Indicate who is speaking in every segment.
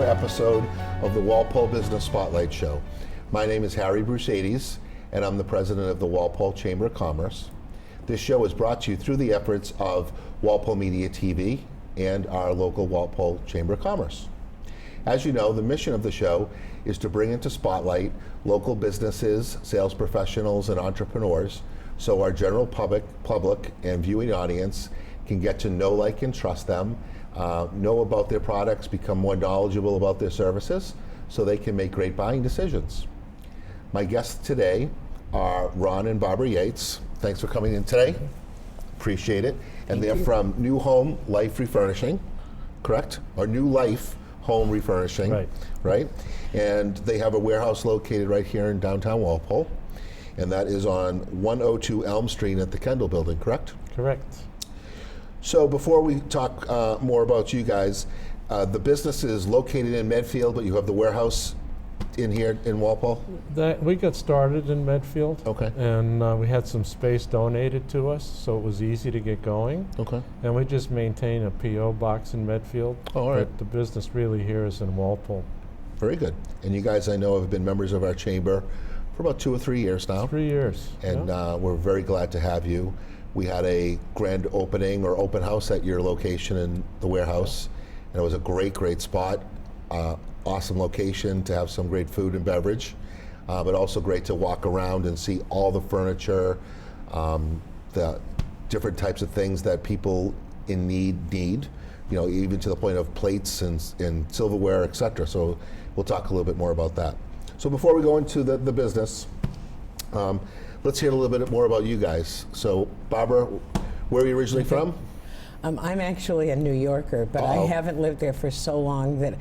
Speaker 1: episode of the Walpole Business Spotlight Show. My name is Harry Brusades, and I'm the president of the Walpole Chamber of Commerce. This show is brought to you through the efforts of Walpole Media TV and our local Walpole Chamber of Commerce. As you know, the mission of the show is to bring into spotlight local businesses, sales professionals, and entrepreneurs so our general public and viewing audience can get to know, like, and trust them, know about their products, become more knowledgeable about their services, so they can make great buying decisions. My guests today are Ron and Barbara Yates. Thanks for coming in today. Appreciate it. And they're from New Home Life Refurnishing, correct? Or New Life Home Refurnishing, right? And they have a warehouse located right here in downtown Walpole, and that is on 102 Elm Street at the Kendall Building, correct?
Speaker 2: Correct.
Speaker 1: So before we talk more about you guys, the business is located in Medfield, but you have the warehouse in here in Walpole?
Speaker 2: We got started in Medfield.
Speaker 1: Okay.
Speaker 2: And we had some space donated to us, so it was easy to get going.
Speaker 1: Okay.
Speaker 2: And we just maintain a P.O. box in Medfield.
Speaker 1: Oh, all right.
Speaker 2: But the business really here is in Walpole.
Speaker 1: Very good. And you guys, I know, have been members of our chamber for about 2 or 3 years now.
Speaker 2: 3 years.
Speaker 1: And
Speaker 2: yeah.
Speaker 1: We're very glad to have you. We had a grand opening or open house at your location in the warehouse, and it was a great spot. Awesome location to have some great food and beverage, but also great to walk around and see all the furniture, the different types of things that people in need, you know, even to the point of plates and silverware, etc. So we'll talk a little bit more about that. So before we go into the business, let's hear a little bit more about you guys. So Barbara, where are you originally from?
Speaker 3: I'm actually a New Yorker, but I haven't lived there for so long that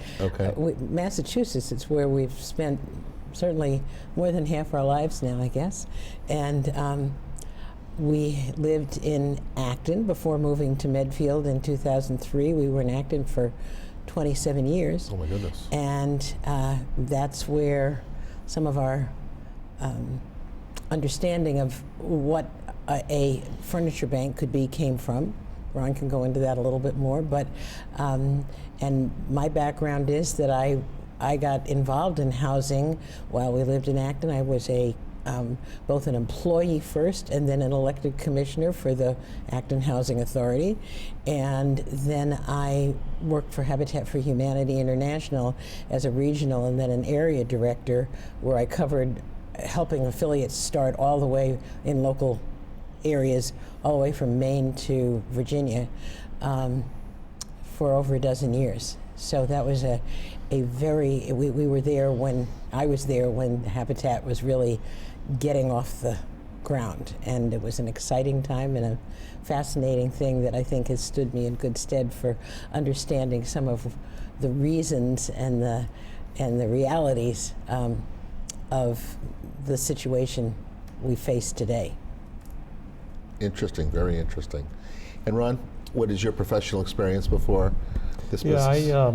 Speaker 3: Massachusetts is where we've spent certainly more than half our lives now, I guess. And we lived in Acton before moving to Medfield in 2003. We were in Acton for 27 years.
Speaker 1: Oh my goodness.
Speaker 3: And that's where some of our understanding of what a furniture bank could be came from. Ron can go into that a little bit more, but and my background is that I got involved in housing while we lived in Acton. I was both an employee first and then an elected commissioner for the Acton Housing Authority, and then I worked for Habitat for Humanity International as a regional and then an area director, where I covered helping affiliates start all the way in local areas all the way from Maine to Virginia for over a dozen years. So that was we were there when I was there when Habitat was really getting off the ground, and it was an exciting time and a fascinating thing that I think has stood me in good stead for understanding some of the reasons and the realities of the situation we face today.
Speaker 1: Interesting, very interesting. And Ron, what is your professional experience before this business?
Speaker 2: Yeah,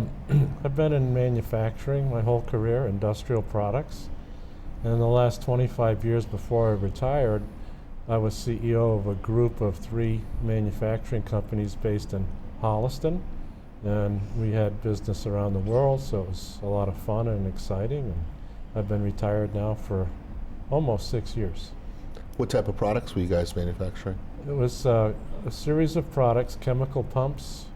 Speaker 2: I've been in manufacturing my whole career, industrial products. And in the last 25 years before I retired, I was CEO of a group of 3 manufacturing companies based in Holliston. And we had business around the world, so it was a lot of fun and exciting. And I've been retired now for almost 6 years.
Speaker 1: What type of products were you guys manufacturing?
Speaker 2: It was a series of products: chemical pumps,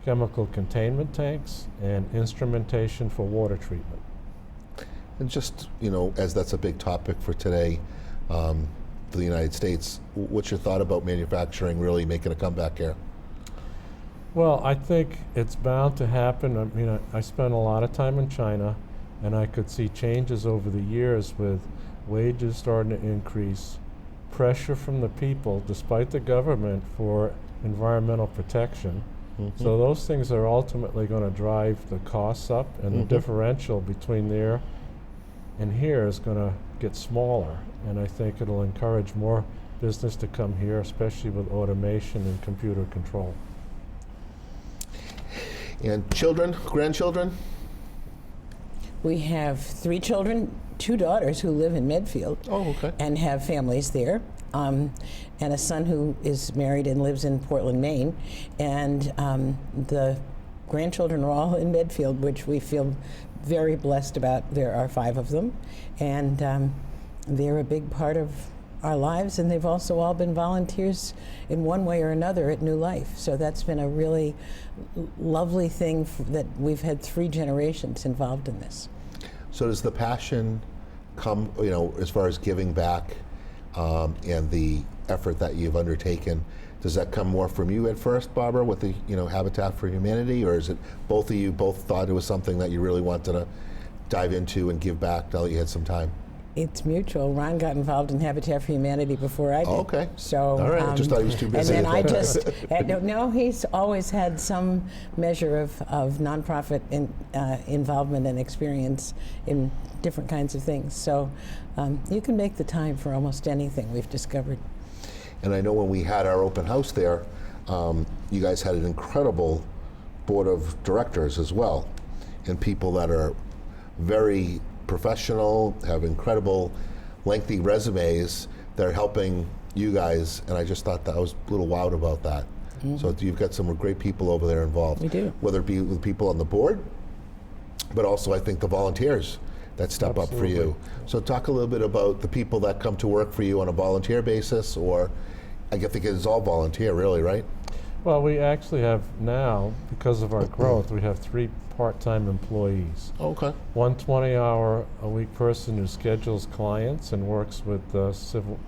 Speaker 2: chemical containment tanks, and instrumentation for water treatment.
Speaker 1: And just, you know, as that's a big topic for today, for the United States, what's your thought about manufacturing really making a comeback here?
Speaker 2: Well, I think it's bound to happen. I mean, I spent a lot of time in China, and I could see changes over the years with wages starting to increase, pressure from the people, despite the government, for environmental protection. Mm-hmm. So those things are ultimately going to drive the costs up, and the differential between there and here is going to get smaller. And I think it'll encourage more business to come here, especially with automation and computer control.
Speaker 1: And children, grandchildren?
Speaker 3: We have 3 children, 2 daughters who live in Medfield and have families there, and a son who is married and lives in Portland, Maine. And the grandchildren are all in Medfield, which we feel very blessed about. There are 5 of them, and they're a big part of our lives, and they've also all been volunteers in one way or another at New Life. So that's been a really lovely thing that we've had 3 generations involved in this.
Speaker 1: So does the passion come, as far as giving back and the effort that you've undertaken, does that come more from you at first, Barbara, with the Habitat for Humanity, or is it both of you both thought it was something that you really wanted to dive into and give back now that you had some time?
Speaker 3: It's mutual. Ron got involved in Habitat for Humanity before I did.
Speaker 1: Oh, okay.
Speaker 3: So,
Speaker 1: all right. I just thought he was too busy.
Speaker 3: And then I just, no, he's always had some measure of nonprofit involvement and experience in different kinds of things. So you can make the time for almost anything, we've discovered.
Speaker 1: And I know when we had our open house there, you guys had an incredible board of directors as well, and people that are very professional, have incredible lengthy resumes that are helping you guys, and I just thought that I was a little wowed about that. Mm-hmm. So you've got some great people over there involved.
Speaker 3: We do.
Speaker 1: Whether it be with people on the board, but also I think the volunteers that step
Speaker 2: Absolutely.
Speaker 1: up for you. So talk a little bit about the people that come to work for you on a volunteer basis, or I think it's all volunteer really, right?
Speaker 2: Well, we actually have now, because of our growth, we have 3 part-time employees.
Speaker 1: Okay.
Speaker 2: One 20-hour-a-week person who schedules clients and works with civil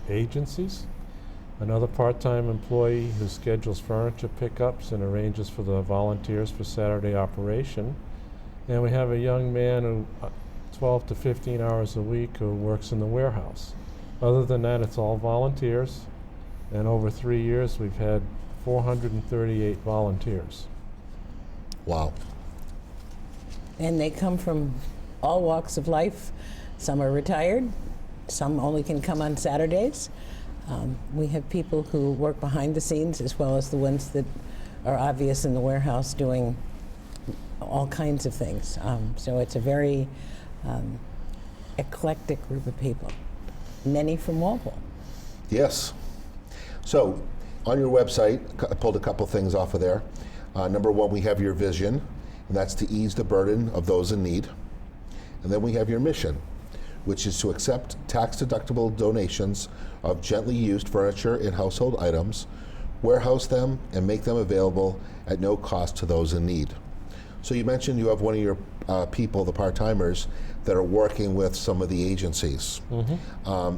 Speaker 2: agencies. Another part-time employee who schedules furniture pickups and arranges for the volunteers for Saturday operation. And we have a young man who 12 to 15 hours a week who works in the warehouse. Other than that, it's all volunteers. And over 3 years, we've had 438 volunteers.
Speaker 1: Wow.
Speaker 3: And they come from all walks of life. Some are retired, some only can come on Saturdays. We have people who work behind the scenes as well as the ones that are obvious in the warehouse doing all kinds of things. So it's a very eclectic group of people, many from Walpole.
Speaker 1: Yes. So on your website, I pulled a couple things off of there. Number 1, we have your vision, and that's to ease the burden of those in need. And then we have your mission, which is to accept tax-deductible donations of gently used furniture and household items, warehouse them, and make them available at no cost to those in need. So you mentioned you have one of your people, the part-timers, that are working with some of the agencies. Mm-hmm.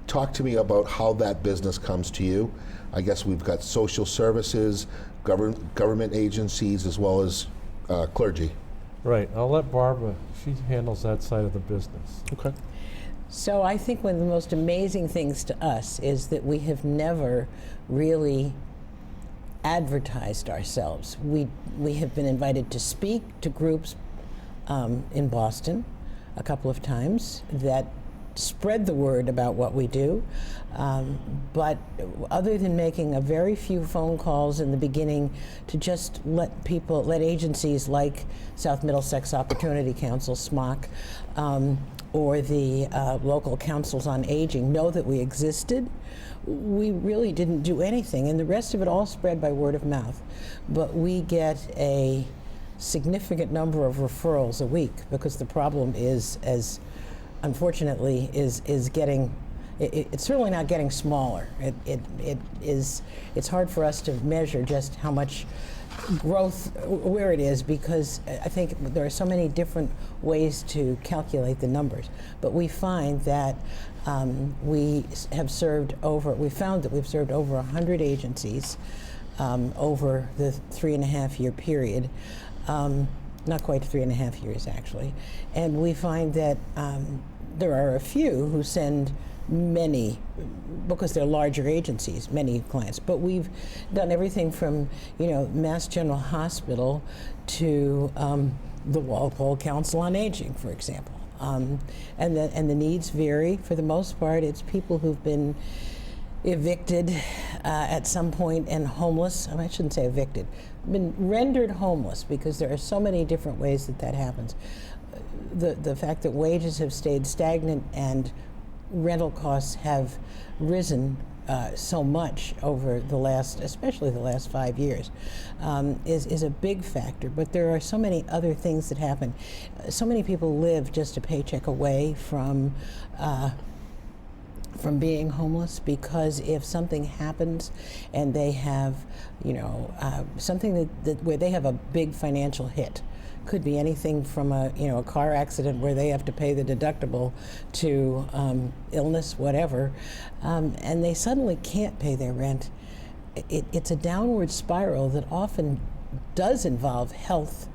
Speaker 1: Talk to me about how that business comes to you. I guess we've got social services, government agencies, as well as clergy.
Speaker 2: Right. I'll let Barbara, she handles that side of the business.
Speaker 1: Okay.
Speaker 3: So I think one of the most amazing things to us is that we have never really advertised ourselves. We have been invited to speak to groups in Boston a couple of times that spread the word about what we do, but other than making a very few phone calls in the beginning to just let agencies like South Middlesex Opportunity Council, SMOC, or the local councils on aging know that we existed, we really didn't do anything, and the rest of it all spread by word of mouth. But we get a significant number of referrals a week because the problem is, as unfortunately, is getting, it's certainly not getting smaller. It's hard for us to measure just how much growth, where it is, because I think there are so many different ways to calculate the numbers. But we find that we found that we've served over 100 agencies over the 3.5-year period. Not quite 3.5 years, actually. And we find that there are a few who send many, because they're larger agencies, many clients. But we've done everything from, Mass General Hospital to the Walpole Council on Aging, for example. And the needs vary. For the most part, it's people who've been evicted at some point and homeless. I shouldn't say evicted, been rendered homeless, because there are so many different ways that happens. The fact that wages have stayed stagnant and rental costs have risen so much over the last, especially the last 5 years, is a big factor. But there are so many other things that happen. So many people live just a paycheck away from being homeless, because if something happens and they have, something that where they have a big financial hit. Could be anything from a car accident where they have to pay the deductible to illness, whatever, and they suddenly can't pay their rent. It's a downward spiral that often does involve health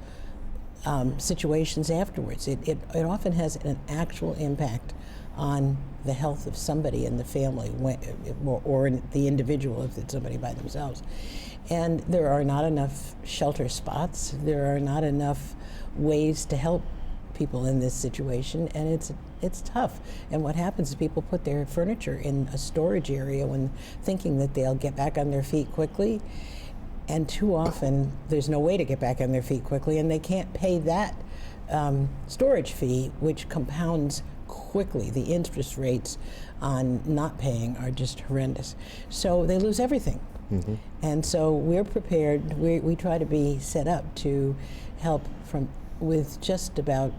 Speaker 3: situations afterwards. It often has an actual impact on the health of somebody in the family, or the individual if it's somebody by themselves. And there are not enough shelter spots. There are not enough ways to help people in this situation, and it's tough. And what happens is people put their furniture in a storage area when thinking that they'll get back on their feet quickly, and too often there's no way to get back on their feet quickly, and they can't pay that storage fee, which compounds quickly. The interest rates on not paying are just horrendous. So they lose everything. Mm-hmm. And so we're prepared, we try to be set up to help with just about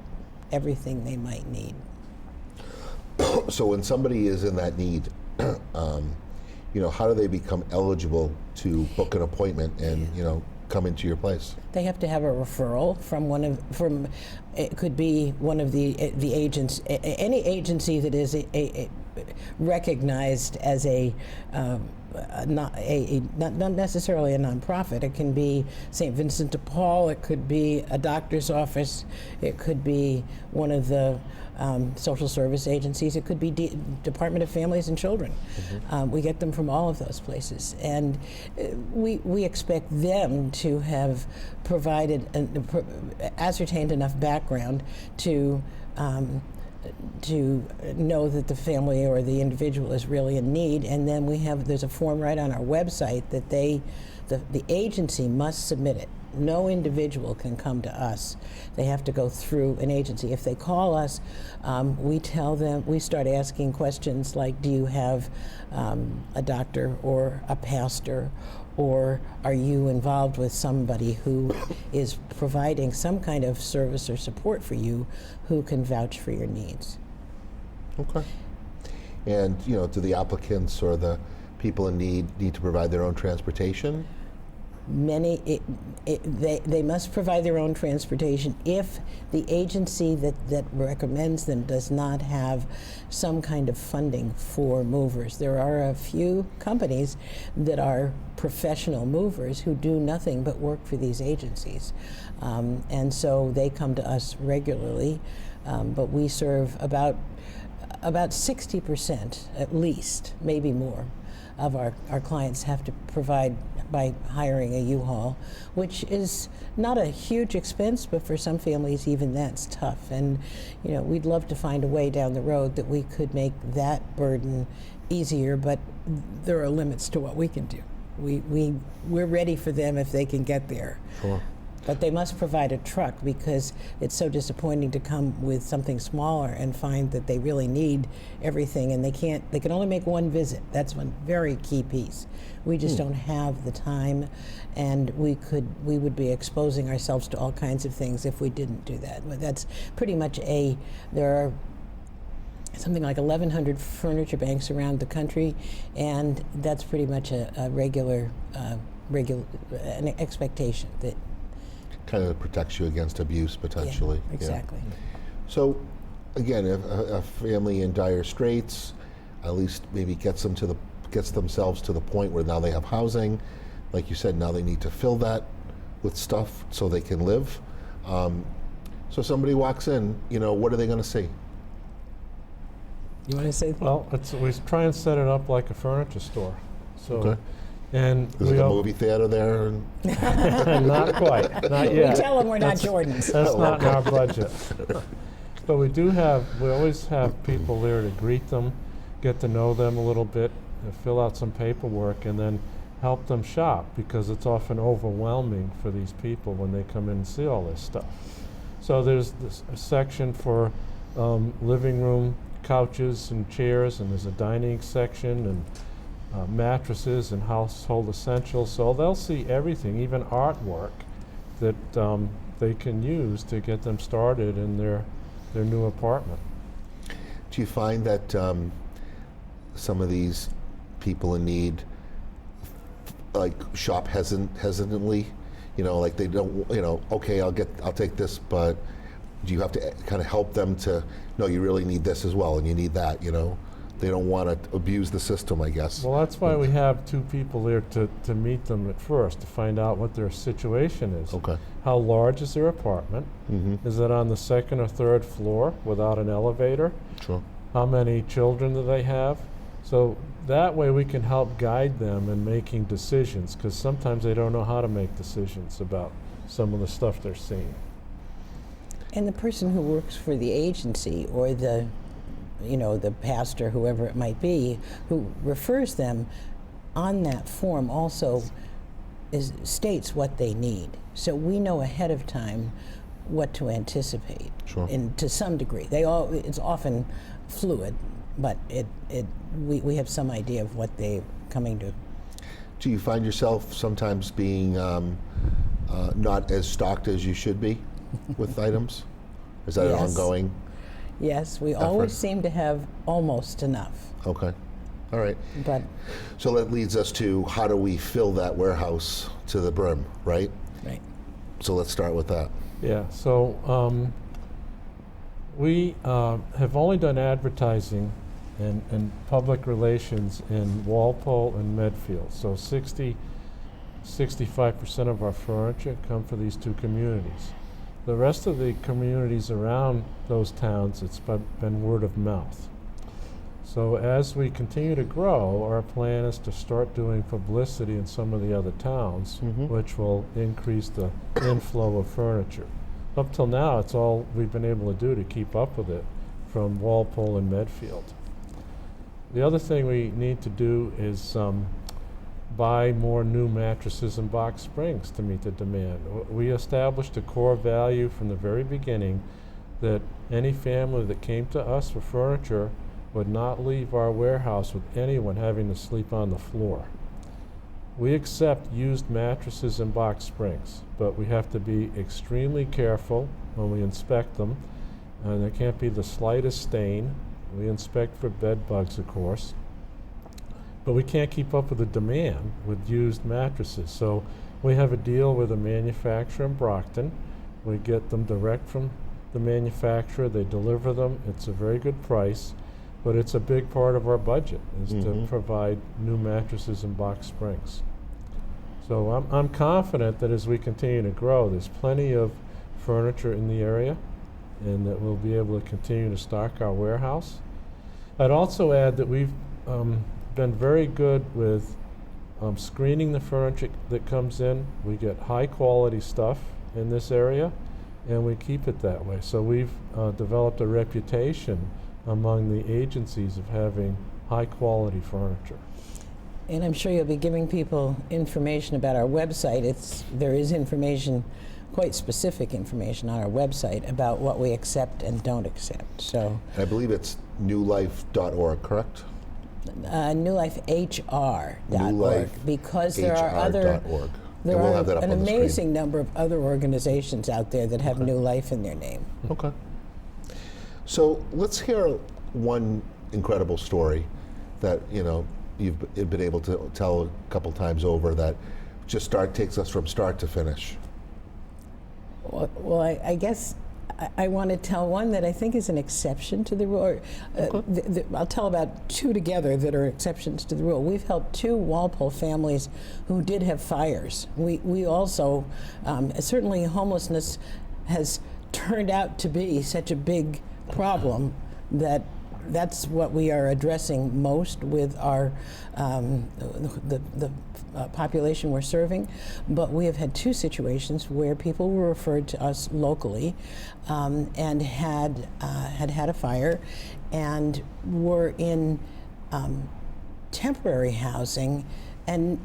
Speaker 3: everything they might need.
Speaker 1: So when somebody is in that need, how do they become eligible to book an appointment and, come into your place?
Speaker 3: They have to have a referral from it could be one of the agents, any agency that is recognized as not necessarily a nonprofit. It can be St. Vincent de Paul, it could be a doctor's office, it could be one of the social service agencies, it could be Department of Families and Children. Mm-hmm. We get them from all of those places, and we expect them to have provided ascertained enough background to know that the family or the individual is really in need. And then there's a form right on our website that the agency must submit it. No individual can come to us. They have to go through an agency. If they call us, we tell them, we start asking questions like, do you have a doctor or a pastor, or are you involved with somebody who is providing some kind of service or support for you, who can vouch for your needs?
Speaker 1: Okay. And, do the applicants or the people in need to provide their own transportation?
Speaker 3: They must provide their own transportation if the agency that recommends them does not have some kind of funding for movers. There are a few companies that are professional movers who do nothing but work for these agencies, and so they come to us regularly, but we serve about 60% at least, maybe more, of our clients have to provide by hiring a U-Haul, which is not a huge expense, but for some families even that's tough. And we'd love to find a way down the road that we could make that burden easier, but there are limits to what we can do. We're ready for them if they can get there.
Speaker 1: Sure.
Speaker 3: But they must provide a truck, because it's so disappointing to come with something smaller and find that they really need everything, and they can only make one visit. That's one very key piece. We just don't have the time, and we would be exposing ourselves to all kinds of things if we didn't do that. But that's pretty much there are something like 1,100 furniture banks around the country, and that's pretty much a regular an expectation that
Speaker 1: kind of protects you against abuse potentially.
Speaker 3: Yeah, exactly.
Speaker 1: Yeah. So again, if a family in dire straits, at least maybe gets themselves to the point where now they have housing. Like you said, now they need to fill that with stuff so they can live. So somebody walks in, what are they going to see?
Speaker 3: You want to say?
Speaker 2: Well, we try and set it up like a furniture store. So.
Speaker 1: Okay.
Speaker 2: And
Speaker 1: there's like a movie theater there?
Speaker 2: Not quite, not yet.
Speaker 3: We tell them we're not Jordans.
Speaker 2: That's not in our budget. But we always have people there to greet them, get to know them a little bit, fill out some paperwork, and then help them shop, because it's often overwhelming for these people when they come in and see all this stuff. So there's a section for living room couches and chairs, and there's a dining section, and mattresses and household essentials. So they'll see everything, even artwork, that they can use to get them started in their new apartment.
Speaker 1: Do you find that some of these people in need like shop hesitantly? You know, like they don't, you know, okay, I'll take this, but do you have to kind of help them to, no, you really need this as well, and you need that, you know? They don't want to abuse the system, I guess.
Speaker 2: Well, that's why we have two people there to meet them at first, to find out what their situation is.
Speaker 1: Okay.
Speaker 2: How large is their apartment?
Speaker 1: Mm-hmm.
Speaker 2: Is it on the second or third floor without an elevator?
Speaker 1: Sure.
Speaker 2: How many children do they have? So that way we can help guide them in making decisions, because sometimes they don't know how to make decisions about some of the stuff they're seeing.
Speaker 3: And the person who works for the agency, or the pastor, whoever it might be, who refers them on that form also states what they need. So we know ahead of time what to anticipate.
Speaker 1: Sure.
Speaker 3: And to some degree. It's often fluid, but we have some idea of what they're coming to.
Speaker 1: Do you find yourself sometimes being not as stocked as you should be with items? Is that an
Speaker 3: Yes.
Speaker 1: ongoing?
Speaker 3: Yes, we
Speaker 1: effort?
Speaker 3: always seem to have almost enough.
Speaker 1: Okay. All right.
Speaker 3: But
Speaker 1: So that leads us to, how do we fill that warehouse to the brim, right?
Speaker 3: right.
Speaker 1: So let's start with that.
Speaker 2: Yeah, so we have only done advertising and public relations in Walpole and Medfield. So 65% of our furniture come from these two communities. The rest of the communities around those towns, it's been word of mouth. So as we continue to grow, our plan is to start doing publicity in some of the other towns, which will increase the inflow of furniture. Up till now, it's all we've been able to do to keep up with it from Walpole and Medfield. The other thing we need to do is buy more new mattresses and box springs to meet the demand. We established a core value from the very beginning that any family that came to us for furniture would not leave our warehouse with anyone having to sleep on the floor. We accept used mattresses and box springs, but we have to be extremely careful when we inspect them. There can't be the slightest stain. We inspect for bed bugs, of course. But we can't keep up with the demand with used mattresses. So we have a deal with a manufacturer in Brockton. We get them direct from the manufacturer. They deliver them. It's a very good price, but it's a big part of our budget is to provide new mattresses and box springs. So I'm confident that as we continue to grow, there's plenty of furniture in the area and that we'll be able to continue to stock our warehouse. I'd also add that we've been very good with screening the furniture that comes in. We get high quality stuff in this area and we keep it that way. So we've developed a reputation among the agencies of having high quality furniture.
Speaker 3: And I'm sure you'll be giving people information about our website. There is information, quite specific information on our website about what we accept and don't accept. So
Speaker 1: And I believe it's newlife.org, correct?
Speaker 3: newlifehr.org,
Speaker 1: Newlife
Speaker 3: because there are other
Speaker 1: HR.org.
Speaker 3: there
Speaker 1: And we'll
Speaker 3: are
Speaker 1: have that up
Speaker 3: an
Speaker 1: on the
Speaker 3: amazing
Speaker 1: screen.
Speaker 3: number of other organizations out there that have New Life in their name.
Speaker 1: Okay. So let's hear one incredible story that you've been able to tell a couple times over that just takes us from start to finish.
Speaker 3: Well, I guess I want to tell one that I think is an exception to the rule. I'll tell about two together that are exceptions to the rule. We've helped two Walpole families who did have fires. We also, certainly homelessness has turned out to be such a big problem that's what we are addressing most with our the population we're serving. But we have had two situations where people were referred to us locally and had a fire and were in temporary housing and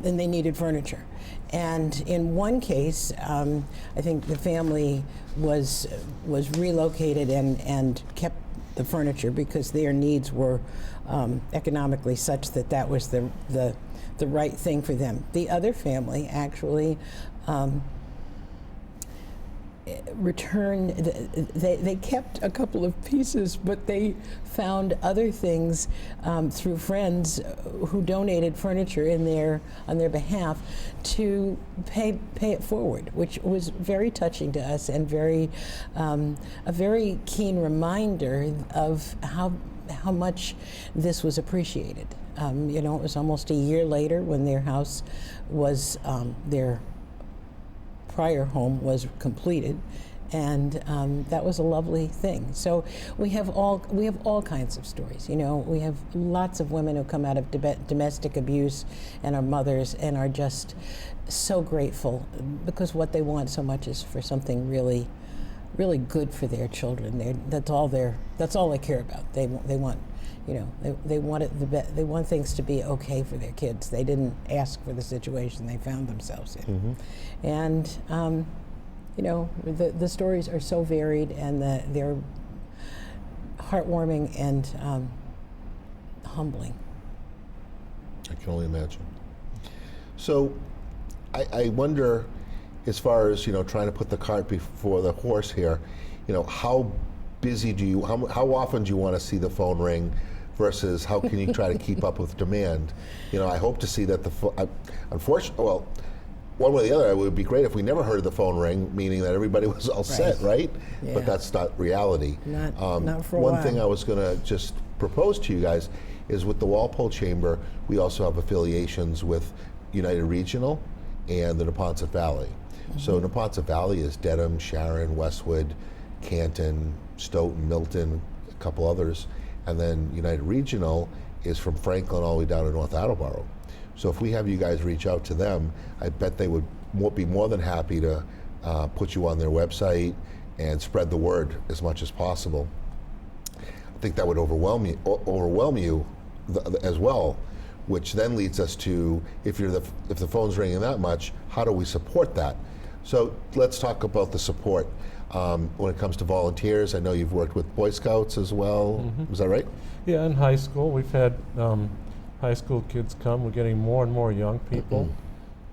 Speaker 3: they needed furniture. And in one case, I think the family was relocated and kept the furniture because their needs were economically such that that was the right thing for them. The other family actually returned, they kept a couple of pieces, but they found other things through friends who donated furniture on their behalf to pay it forward, which was very touching to us and a very keen reminder of how much this was appreciated. It was almost a year later when their house was their prior home was completed, and that was a lovely thing. So we have all kinds of stories. We have lots of women who come out of domestic abuse and are mothers and are just so grateful because what they want so much is for something really, really good for their children. That's all they care about. They want. They want they want things to be okay for their kids. They didn't ask for the situation they found themselves in, and the stories are so varied and they're heartwarming and humbling.
Speaker 1: I can only imagine. So, I wonder, as far as trying to put the cart before the horse here, how busy how often do you want to see the phone ring? Versus how can you try to keep up with demand? I hope to see that unfortunately, well, one way or the other, it would be great if we never heard the phone ring, meaning that everybody was all set, right?
Speaker 3: Yeah.
Speaker 1: But that's not reality.
Speaker 3: Not for a while.
Speaker 1: One thing I was going to just propose to you guys is with the Walpole Chamber, we also have affiliations with United Regional and the Neponset Valley. So Neponset Valley is Dedham, Sharon, Westwood, Canton, Stoughton, Milton, a couple others. And then United Regional is from Franklin all the way down to North Attleboro. So if we have you guys reach out to them, I bet they would be more than happy to put you on their website and spread the word as much as possible. I think that would overwhelm you as well, which then leads us to if the phone's ringing that much, how do we support that? So let's talk about the support. When it comes to volunteers, I know you've worked with Boy Scouts as well. Is that right?
Speaker 2: Yeah, in high school, we've had high school kids come. We're getting more and more young people,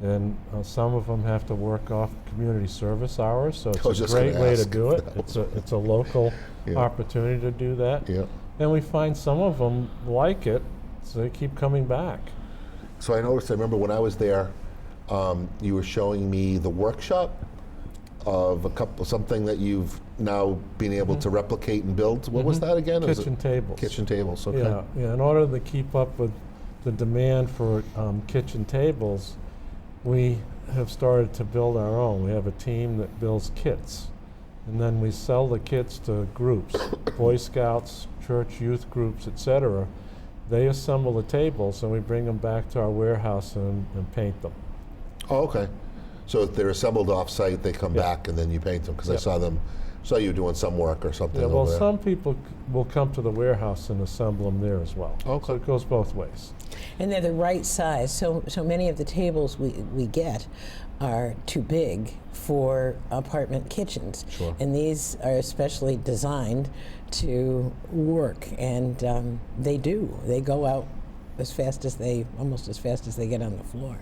Speaker 2: and some of them have to work off community service hours, so it's a great way to do it. It's a local opportunity to do that.
Speaker 1: Yeah.
Speaker 2: And we find some of them like it, so they keep coming back.
Speaker 1: So I remember when I was there, you were showing me the workshop of something that you've now been able to replicate and build. What was that again?
Speaker 2: Kitchen tables.
Speaker 1: Kitchen tables, okay.
Speaker 2: Yeah. In order to keep up with the demand for kitchen tables, we have started to build our own. We have a team that builds kits, and then we sell the kits to groups, Boy Scouts, church youth groups, etc. They assemble the tables, and we bring them back to our warehouse and paint them.
Speaker 1: Oh, okay. So if they're assembled off-site, they come back and then you paint them, because I saw you doing some work or something over there.
Speaker 2: Some people will come to the warehouse and assemble them there as well.
Speaker 1: Okay.
Speaker 2: So it goes both ways.
Speaker 3: And they're the right size. So many of the tables we get are too big for apartment kitchens.
Speaker 1: Sure.
Speaker 3: And these are especially designed to work, and they do. They go out almost as fast as they get on the floor.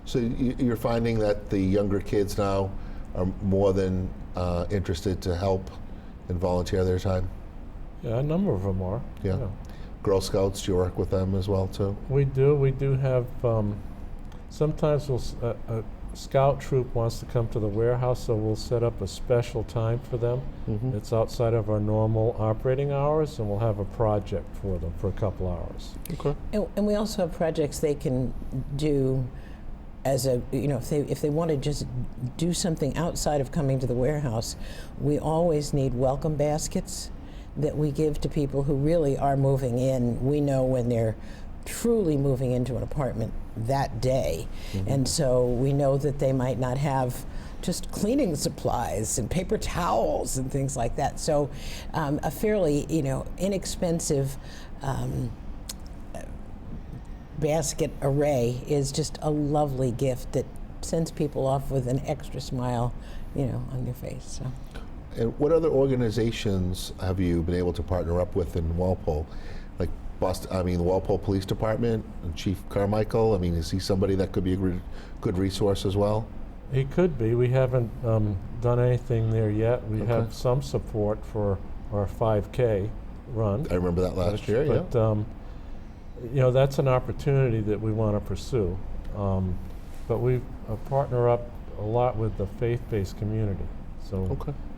Speaker 1: So you're finding that the younger kids now are more than interested to help and volunteer their time?
Speaker 2: Yeah, a number of them are.
Speaker 1: Yeah. Girl Scouts, do you work with them as well too?
Speaker 2: We do. We do have, sometimes a scout troop wants to come to the warehouse, so we'll set up a special time for them. It's outside of our normal operating hours, and we'll have a project for them for a couple hours.
Speaker 1: Okay.
Speaker 3: And we also have projects they can do as if they want to just do something outside of coming to the warehouse. We always need welcome baskets that we give to people who really are moving in. We know when they're truly moving into an apartment that day. And so we know that they might not have just cleaning supplies and paper towels and things like that. So a fairly inexpensive basket array is just a lovely gift that sends people off with an extra smile, on their face. So.
Speaker 1: And what other organizations have you been able to partner up with in Walpole? Like the Walpole Police Department and Chief Carmichael? I mean, is he somebody that could be a good resource as well?
Speaker 2: He could be. We haven't done anything there yet. We have some support for our 5K run.
Speaker 1: I remember that last year,
Speaker 2: but, that's an opportunity that we want to pursue. But we partner up a lot with the faith-based community. So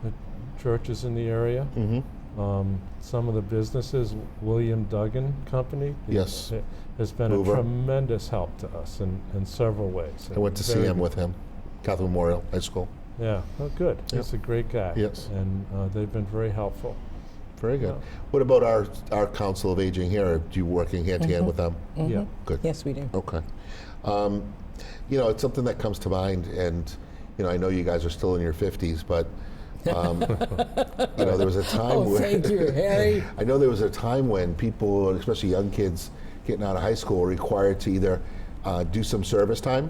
Speaker 2: the churches in the area, some of the businesses, William Duggan Company,
Speaker 1: Yes.
Speaker 2: has been
Speaker 1: Hoover.
Speaker 2: a tremendous help to us in several ways.
Speaker 1: I went to see him with him, Catholic Memorial High School.
Speaker 2: Yeah, oh, good. He's a great guy.
Speaker 1: Yes.
Speaker 2: And they've been very helpful.
Speaker 1: Very good.
Speaker 2: Yeah.
Speaker 1: What about our Council of Aging here? Are you working hand to hand with them?
Speaker 2: Yeah.
Speaker 1: Good.
Speaker 3: Yes, we do.
Speaker 1: Okay. It's something that comes to mind, and I know you guys are still in your 50s, but there was a time
Speaker 3: Oh, thank you, Harry.
Speaker 1: I know there was a time when people, especially young kids getting out of high school, were required to either do some service time,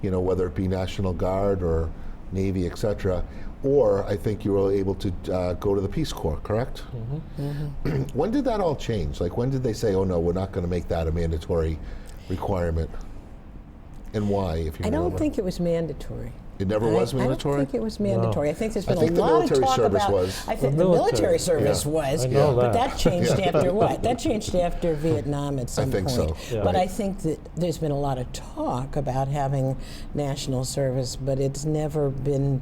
Speaker 1: whether it be National Guard or Navy, etc., or I think you were able to go to the Peace Corps, correct? When did that all change? Like, when did they say, oh no, we're not going to make that a mandatory requirement? And why, if you
Speaker 3: I
Speaker 1: remember?
Speaker 3: don't think it was mandatory.
Speaker 1: It never was mandatory?
Speaker 3: I don't think it was mandatory. I think there's been
Speaker 1: think
Speaker 3: a
Speaker 1: the
Speaker 3: lot of
Speaker 1: military
Speaker 3: talk
Speaker 1: service
Speaker 3: about.
Speaker 1: was.
Speaker 3: I think
Speaker 2: The
Speaker 3: the military
Speaker 2: military,
Speaker 3: service
Speaker 1: yeah.
Speaker 3: was,
Speaker 2: I know
Speaker 3: but
Speaker 2: that.
Speaker 3: that changed after what? That changed after Vietnam at some
Speaker 1: think
Speaker 3: point.
Speaker 1: so.
Speaker 2: Yeah.
Speaker 3: But
Speaker 1: Right.
Speaker 3: I think that there's been a lot of talk about having national service, but it's never been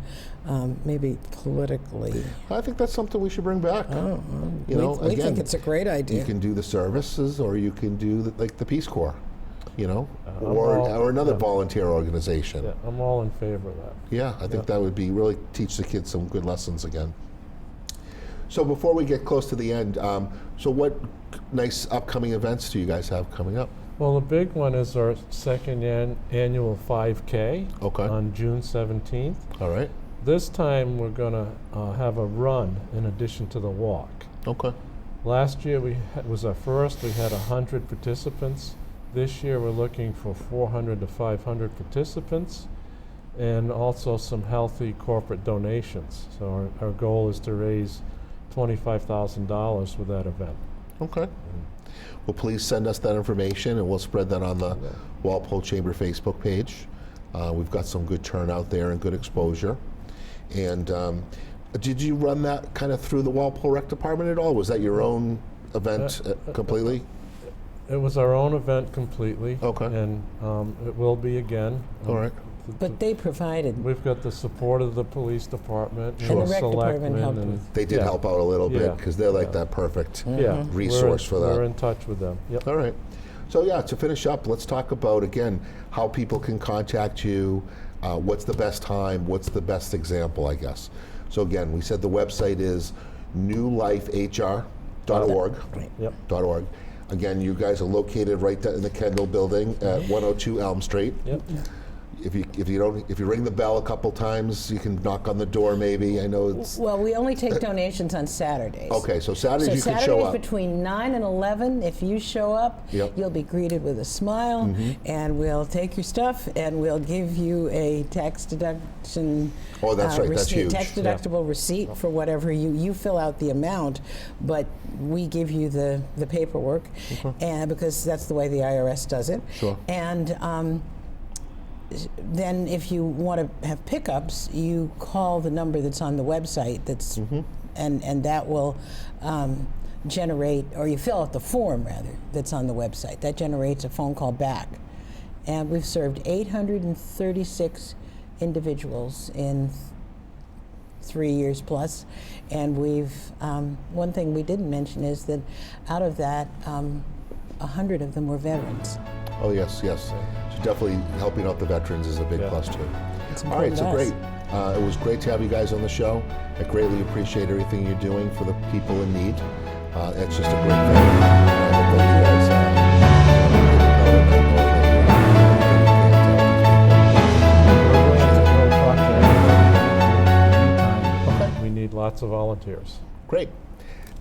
Speaker 3: maybe politically.
Speaker 1: I think that's something we should bring back.
Speaker 3: We
Speaker 1: again,
Speaker 3: think it's a great idea.
Speaker 1: you can do the services, or you can do the Peace Corps,
Speaker 2: I'm
Speaker 1: or
Speaker 2: all-
Speaker 1: another
Speaker 2: yeah.
Speaker 1: volunteer organization.
Speaker 2: Yeah, I'm all in favor of that.
Speaker 1: Yeah, I think that would be really teach the kids some good lessons again. So before we get close to the end, so what nice upcoming events do you guys have coming up?
Speaker 2: Well, the big one is our second annual 5K
Speaker 1: Okay.
Speaker 2: on June 17th.
Speaker 1: All right.
Speaker 2: This time we're going to have a run in addition to the walk.
Speaker 1: Okay.
Speaker 2: Last year was our first. We had 100 participants. This year we're looking for 400 to 500 participants, and also some healthy corporate donations. So our goal is to raise $25,000 with that event.
Speaker 1: Okay. Well, please send us that information, and we'll spread that on the Walpole Chamber Facebook page. We've got some good turnout there and good exposure. And did you run that kind of through the Walpole Rec Department at all? Was that your own event completely?
Speaker 2: It was our own event completely.
Speaker 1: Okay.
Speaker 2: And it will be again.
Speaker 1: All right.
Speaker 3: But they provided.
Speaker 2: We've got the support of the police department
Speaker 3: And the rec department
Speaker 2: selectmen
Speaker 3: helped
Speaker 2: and
Speaker 3: with-
Speaker 1: They did
Speaker 2: yeah.
Speaker 1: help out a little bit
Speaker 2: Yeah.
Speaker 1: because they're like
Speaker 2: Yeah.
Speaker 1: that perfect
Speaker 2: Yeah,
Speaker 1: resource for that.
Speaker 2: We're in touch with them. Yep.
Speaker 1: All right. So yeah, to finish up, let's talk about, again, how people can contact you, what's the best time, what's the best example, I guess. So again, we said the website is newlifehr.org.
Speaker 2: Yep.
Speaker 1: .org. Again, you guys are located right in the Kendall building at 102 Elm Street.
Speaker 2: Yep.
Speaker 1: If you ring the bell a couple times, you can knock on the door maybe. I know it's
Speaker 3: Well, we only take donations on Saturdays.
Speaker 1: okay. So Saturdays
Speaker 3: So
Speaker 1: you can
Speaker 3: Saturdays
Speaker 1: show up.
Speaker 3: between 9 and 11, if you show up,
Speaker 1: Yep.
Speaker 3: you'll be greeted with a smile, and we'll take your stuff, and we'll give you a tax deduction.
Speaker 1: Oh, that's right. That's
Speaker 3: receipt,
Speaker 1: huge.
Speaker 3: tax deductible receipt for whatever you fill out the amount, but we give you the paperwork, and because that's the way the IRS does it.
Speaker 1: Sure.
Speaker 3: And then if you want to have pickups, you call the number that's on the website that's and that will generate, or you fill out the form rather that's on the website. That generates a phone call back. And we've served 836 individuals in 3 years plus. And we've, one thing we didn't mention is that out of that, 100 of them were veterans.
Speaker 1: Oh yes, yes. So definitely helping out the veterans is a big
Speaker 2: Yeah.
Speaker 1: plus too.
Speaker 3: It's
Speaker 1: All right,
Speaker 3: important
Speaker 1: so
Speaker 3: to us.
Speaker 1: great. It was great to have you guys on the show. I greatly appreciate everything you're doing for the people in need. It's just a great thing. And I hope that you guys
Speaker 2: We need lots of volunteers.
Speaker 1: Great.